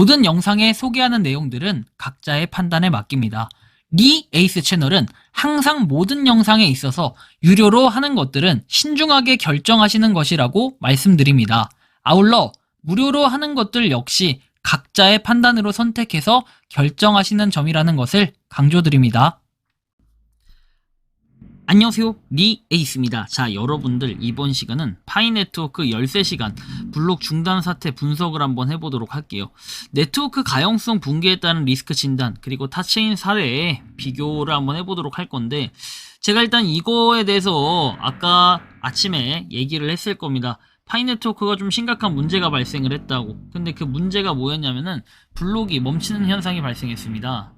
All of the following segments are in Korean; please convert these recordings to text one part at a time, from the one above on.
모든 영상에 소개하는 내용들은 각자의 판단에 맡깁니다. 리 에이스 채널은 항상 모든 영상에 있어서 유료로 하는 것들은 신중하게 결정하시는 것이라고 말씀드립니다. 아울러 무료로 하는 것들 역시 각자의 판단으로 선택해서 결정하시는 점이라는 것을 강조드립니다. 안녕하세요, 리 에이스입니다. 자, 여러분들 이번 시간은 파이 네트워크 13시간 블록 중단 사태 분석을 한번 해보도록 할게요. 네트워크 가용성 붕괴에 따른 리스크 진단 그리고 타체인 사례에 비교를 한번 해보도록 할 건데, 제가 일단 이거에 대해서 아까 아침에 얘기를 했을 겁니다. 파이 네트워크가 좀 심각한 문제가 발생을 했다고. 근데 그 문제가 뭐였냐면은 블록이 멈추는 현상이 발생했습니다.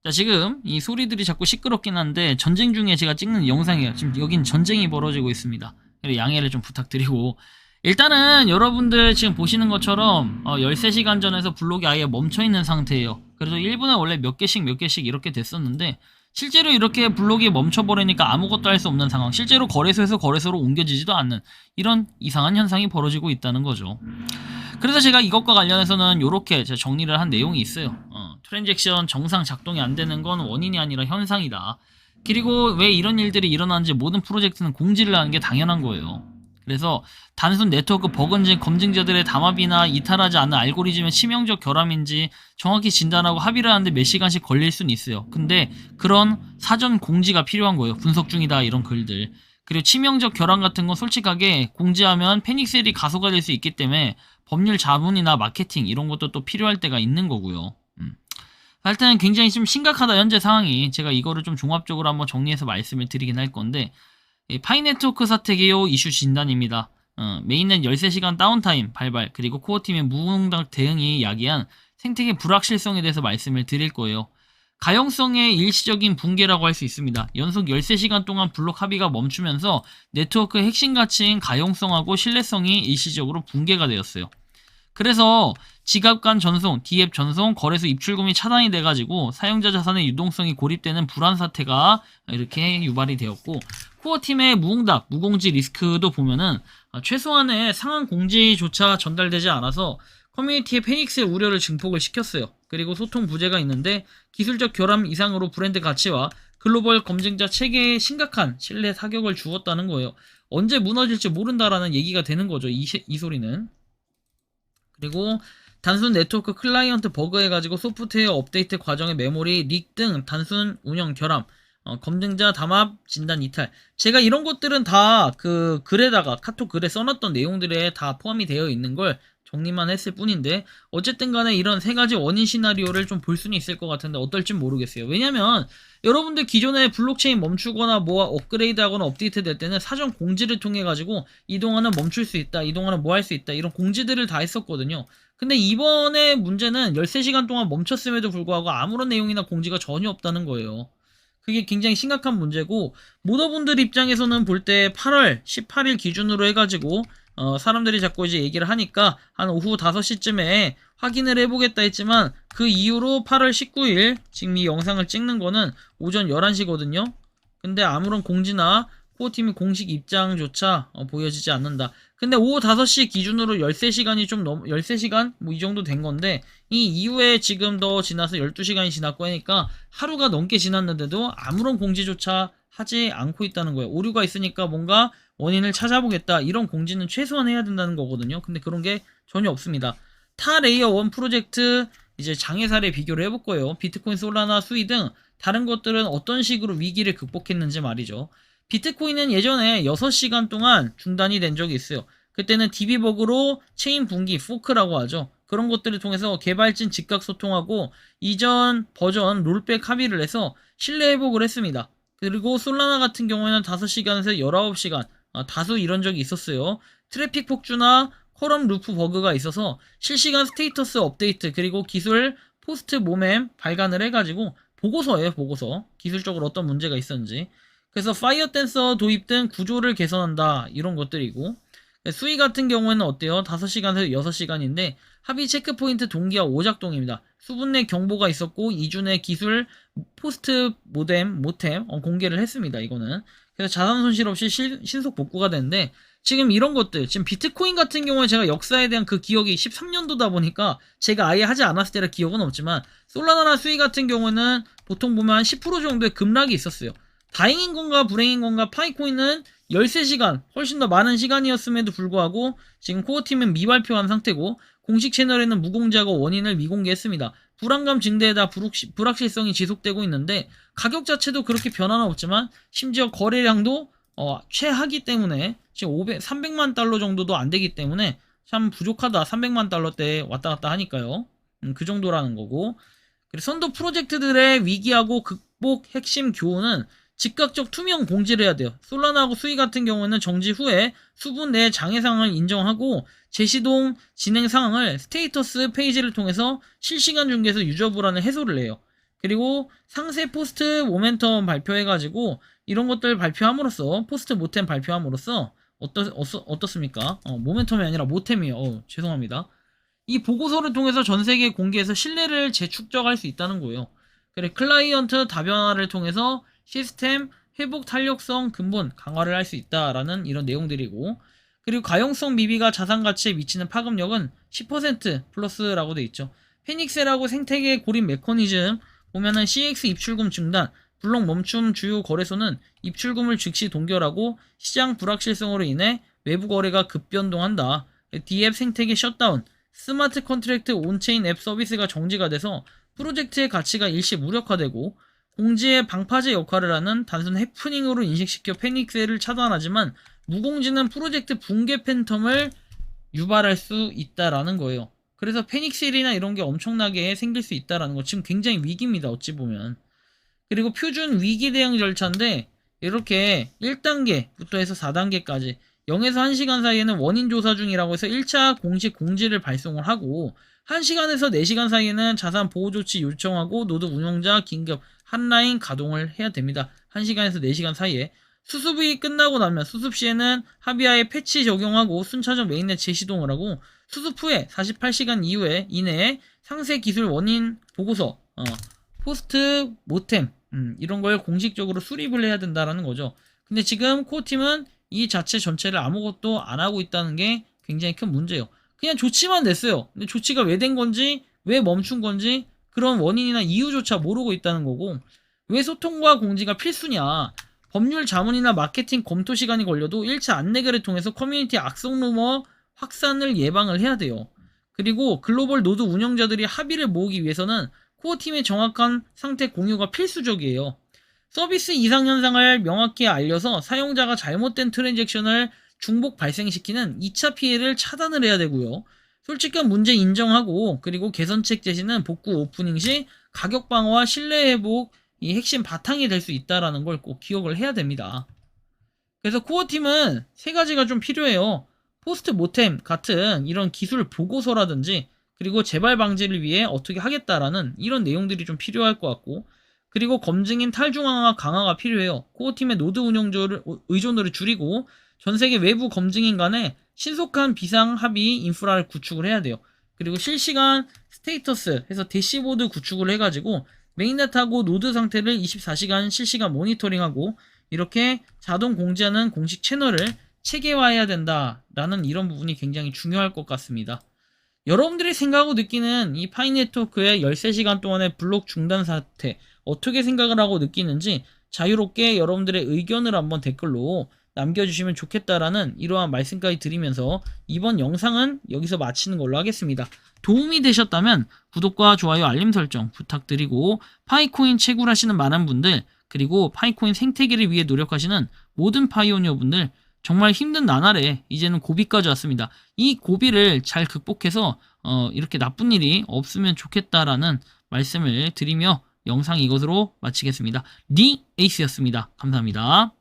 자, 지금 이 소리들이 자꾸 시끄럽긴 한데 전쟁 중에 제가 찍는 영상이에요. 지금 여긴 전쟁이 벌어지고 있습니다. 양해를 좀 부탁드리고, 일단은 여러분들 지금 보시는 것처럼 13시간 전에서 블록이 아예 멈춰있는 상태예요. 그래서 1분에 원래 몇 개씩 이렇게 됐었는데, 실제로 이렇게 블록이 멈춰버리니까 아무것도 할 수 없는 상황, 실제로 거래소에서 거래소로 옮겨지지도 않는 이런 이상한 현상이 벌어지고 있다는 거죠. 그래서 제가 이것과 관련해서는 이렇게 제가 정리를 한 내용이 있어요. 트랜잭션 정상 작동이 안 되는 건 원인이 아니라 현상이다. 그리고 왜 이런 일들이 일어나는지 모든 프로젝트는 공지를 하는 게 당연한 거예요. 그래서 단순 네트워크 버그인지 검증자들의 담합이나 이탈하지 않은 알고리즘의 치명적 결함인지 정확히 진단하고 합의를 하는데 몇 시간씩 걸릴 수는 있어요. 근데 그런 사전 공지가 필요한 거예요. 분석 중이다 이런 글들. 그리고 치명적 결함 같은 건 솔직하게 공지하면 패닉셀이 가소가 될 수 있기 때문에 법률 자문이나 마케팅 이런 것도 또 필요할 때가 있는 거고요. 하여튼 굉장히 좀 심각하다 현재 상황이. 제가 이거를 좀 종합적으로 한번 정리해서 말씀을 드리긴 할 건데, 파이 네트워크 사태 개요 이슈 진단입니다. 메인넷 13시간 다운타임 발발, 그리고 코어팀의 무응답 대응이 야기한 생태계 불확실성에 대해서 말씀을 드릴 거예요. 가용성의 일시적인 붕괴라고 할 수 있습니다. 연속 13시간 동안 블록 합의가 멈추면서 네트워크의 핵심 가치인 가용성하고 신뢰성이 일시적으로 붕괴가 되었어요. 그래서 지갑 간 전송, D앱 전송, 거래소 입출금이 차단이 돼가지고 사용자 자산의 유동성이 고립되는 불안 사태가 이렇게 유발이 되었고, 코어팀의 무응답, 무공지 리스크도 보면은 최소한의 상한 공지조차 전달되지 않아서 커뮤니티의 패닉스의 우려를 증폭을 시켰어요. 그리고 소통 부재가 있는데 기술적 결함 이상으로 브랜드 가치와 글로벌 검증자 체계에 심각한 신뢰 타격을 주었다는 거예요. 언제 무너질지 모른다라는 얘기가 되는 거죠. 이 소리는. 그리고 단순 네트워크 클라이언트 버그 해가지고 소프트웨어 업데이트 과정의 메모리 릭 등 단순 운영 결함, 검증자 담합 진단 이탈. 제가 이런 것들은 다 그 글에다가 카톡 글에 써놨던 내용들에 다 포함이 되어 있는 걸 정리만 했을 뿐인데, 어쨌든 간에 이런 세 가지 원인 시나리오를 좀 볼 수는 있을 것 같은데 어떨지 모르겠어요. 왜냐면 여러분들 기존에 블록체인 멈추거나 뭐 업그레이드 하거나 업데이트 될 때는 사전 공지를 통해 가지고 이동안은 멈출 수 있다, 이동안은 뭐 할 수 있다, 이런 공지들을 다 했었거든요. 근데 이번에 문제는 13시간 동안 멈췄음에도 불구하고 아무런 내용이나 공지가 전혀 없다는 거예요. 그게 굉장히 심각한 문제고, 모더분들 입장에서는 볼 때 8월 18일 기준으로 해가지고 사람들이 자꾸 이제 얘기를 하니까 한 오후 5시쯤에 확인을 해보겠다 했지만, 그 이후로 8월 19일 지금 이 영상을 찍는 거는 오전 11시거든요. 근데 아무런 공지나 코어팀의 공식 입장조차 보여지지 않는다. 근데 오후 5시 기준으로 13시간이 좀 13시간? 뭐 이 정도 된 건데, 이 이후에 지금 더 지나서 12시간이 지났고 하니까 하루가 넘게 지났는데도 아무런 공지조차 하지 않고 있다는 거예요. 오류가 있으니까 뭔가 원인을 찾아보겠다, 이런 공지는 최소한 해야 된다는 거거든요. 근데 그런 게 전혀 없습니다. 타 레이어 1 프로젝트 이제 장애 사례 비교를 해볼 거예요. 비트코인, 솔라나, 수이 등 다른 것들은 어떤 식으로 위기를 극복했는지 말이죠. 비트코인은 예전에 6시간 동안 중단이 된 적이 있어요. 그때는 DB버그로 체인 분기, 포크라고 하죠. 그런 것들을 통해서 개발진 즉각 소통하고 이전 버전 롤백 합의를 해서 신뢰 회복을 했습니다. 그리고 솔라나 같은 경우에는 5시간에서 19시간 다수 이런 적이 있었어요. 트래픽 폭주나 쿼럼 루프 버그가 있어서 실시간 스테이터스 업데이트, 그리고 기술 포스트 모mem 발간을 해가지고 보고서예요. 보고서 기술적으로 어떤 문제가 있었는지. 그래서 파이어 댄서 도입 등 구조를 개선한다, 이런 것들이고, 수위 같은 경우에는 어때요? 5시간에서 6시간인데 합의 체크포인트 동기화 오작동입니다. 수분 내 경보가 있었고 2주 내 기술 포스트 모템 공개를 했습니다. 이거는. 그래서 자산 손실 없이 신속 복구가 되는데 지금 이런 것들, 지금 비트코인 같은 경우에 제가 역사에 대한 그 기억이 13년도다 보니까 제가 아예 하지 않았을 때라 기억은 없지만 솔라나나 수익 같은 경우는 보통 보면 한 10% 정도의 급락이 있었어요. 다행인 건가 불행인 건가 파이코인은 13시간 훨씬 더 많은 시간이었음에도 불구하고 지금 코어팀은 미발표한 상태고 공식 채널에는 무공지하고 원인을 미공개했습니다. 불안감 증대에다 불확실성이 지속되고 있는데 가격 자체도 그렇게 변화는 없지만 심지어 거래량도 최하기 때문에 지금 300만 달러 정도도 안 되기 때문에 참 부족하다. 300만 달러대 왔다 갔다 하니까요. 그 정도라는 거고. 그리고 선도 프로젝트들의 위기하고 극복 핵심 교훈은 즉각적 투명 공지를 해야 돼요. 솔라나하고 수이 같은 경우는 정지 후에 수분 내 장애 상황을 인정하고 재시동 진행 상황을 스테이터스 페이지를 통해서 실시간 중계에서 유저 불안을 해소를 해요. 그리고 상세 포스트 모멘텀 발표해가지고 이런 것들 발표함으로써 포스트 모템 발표함으로써 어떻습니까? 모멘텀이 아니라 모템이에요. 죄송합니다. 이 보고서를 통해서 전 세계에 공개해서 신뢰를 재축적할 수 있다는 거예요. 그래 클라이언트 다변화를 통해서 시스템 회복 탄력성 근본 강화를 할 수 있다라는 이런 내용들이고 그리고 가용성 미비가 자산 가치에 미치는 파급력은 10% 플러스라고 돼 있죠. 페닉스라고 생태계 고립 메커니즘 보면은 CX 입출금 중단, 블록 멈춤 주요 거래소는 입출금을 즉시 동결하고 시장 불확실성으로 인해 외부 거래가 급변동한다. D앱 생태계 셧다운, 스마트 컨트랙트 온체인 앱 서비스가 정지가 돼서 프로젝트의 가치가 일시 무력화되고 공지의 방파제 역할을 하는 단순 해프닝으로 인식시켜 페닉스를 차단하지만 무공지는 프로젝트 붕괴 팬텀을 유발할 수 있다라는 거예요. 그래서 페닉스일이나 이런 게 엄청나게 생길 수 있다라는 거 지금 굉장히 위기입니다. 어찌 보면. 그리고 표준 위기 대응 절차인데 이렇게 1단계부터 해서 4단계까지 0에서 1시간 사이에는 원인 조사 중이라고 해서 1차 공식 공지를 발송을 하고 1시간에서 4시간 사이에는 자산 보호 조치 요청하고 노드 운영자 긴급 한라인 가동을 해야 됩니다. 1시간에서 4시간 사이에. 수습이 끝나고 나면 수습 시에는 합의하에 패치 적용하고 순차적 메인넷 재시동을 하고 수습 후에 48시간 이내에 상세 기술 원인 보고서 포스트 모템 이런 걸 공식적으로 수립을 해야 된다라는 거죠. 근데 지금 코어팀은 이 자체 전체를 아무것도 안 하고 있다는 게 굉장히 큰 문제예요. 그냥 조치만 냈어요. 근데 조치가 왜 된 건지 왜 멈춘 건지 그런 원인이나 이유조차 모르고 있다는 거고 왜 소통과 공지가 필수냐. 법률 자문이나 마케팅 검토 시간이 걸려도 1차 안내글을 통해서 커뮤니티 악성 루머 확산을 예방을 해야 돼요. 그리고 글로벌 노드 운영자들이 합의를 모으기 위해서는 코어팀의 정확한 상태 공유가 필수적이에요. 서비스 이상 현상을 명확히 알려서 사용자가 잘못된 트랜잭션을 중복 발생시키는 2차 피해를 차단을 해야 되고요. 솔직한 문제 인정하고 그리고 개선책 제시는 복구 오프닝 시 가격 방어와 신뢰 회복 이 핵심 바탕이 될 수 있다는 걸 꼭 기억을 해야 됩니다. 그래서 코어팀은 세 가지가 좀 필요해요. 포스트 모템 같은 이런 기술 보고서라든지 그리고 재발 방지를 위해 어떻게 하겠다라는 이런 내용들이 좀 필요할 것 같고 그리고 검증인 탈중앙화 강화가 필요해요. 코어팀의 노드 운영자를 의존도를 줄이고 전세계 외부 검증인 간에 신속한 비상 합의 인프라를 구축을 해야 돼요. 그리고 실시간 스테이터스 해서 대시보드 구축을 해가지고 메인넷하고 노드 상태를 24시간 실시간 모니터링하고 이렇게 자동 공지하는 공식 채널을 체계화해야 된다라는 이런 부분이 굉장히 중요할 것 같습니다. 여러분들이 생각하고 느끼는 이 파이네트워크의 13시간 동안의 블록 중단 사태 어떻게 생각을 하고 느끼는지 자유롭게 여러분들의 의견을 한번 댓글로 남겨주시면 좋겠다라는 이러한 말씀까지 드리면서 이번 영상은 여기서 마치는 걸로 하겠습니다. 도움이 되셨다면 구독과 좋아요 알림 설정 부탁드리고 파이코인 채굴하시는 많은 분들 그리고 파이코인 생태계를 위해 노력하시는 모든 파이오니어 분들 정말 힘든 나날에 이제는 고비까지 왔습니다. 이 고비를 잘 극복해서 이렇게 나쁜 일이 없으면 좋겠다라는 말씀을 드리며 영상 이것으로 마치겠습니다. 니 에이스였습니다. 감사합니다.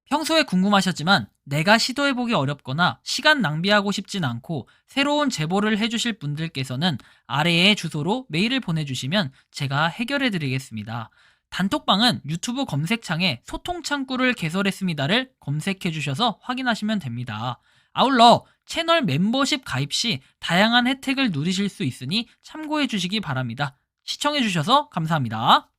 평소에 궁금하셨지만 내가 시도해보기 어렵거나 시간 낭비하고 싶진 않고 새로운 제보를 해주실 분들께서는 아래의 주소로 메일을 보내주시면 제가 해결해드리겠습니다. 단톡방은 유튜브 검색창에 소통창구를 개설했습니다를 검색해주셔서 확인하시면 됩니다. 아울러 채널 멤버십 가입 시 다양한 혜택을 누리실 수 있으니 참고해 주시기 바랍니다. 시청해 주셔서 감사합니다.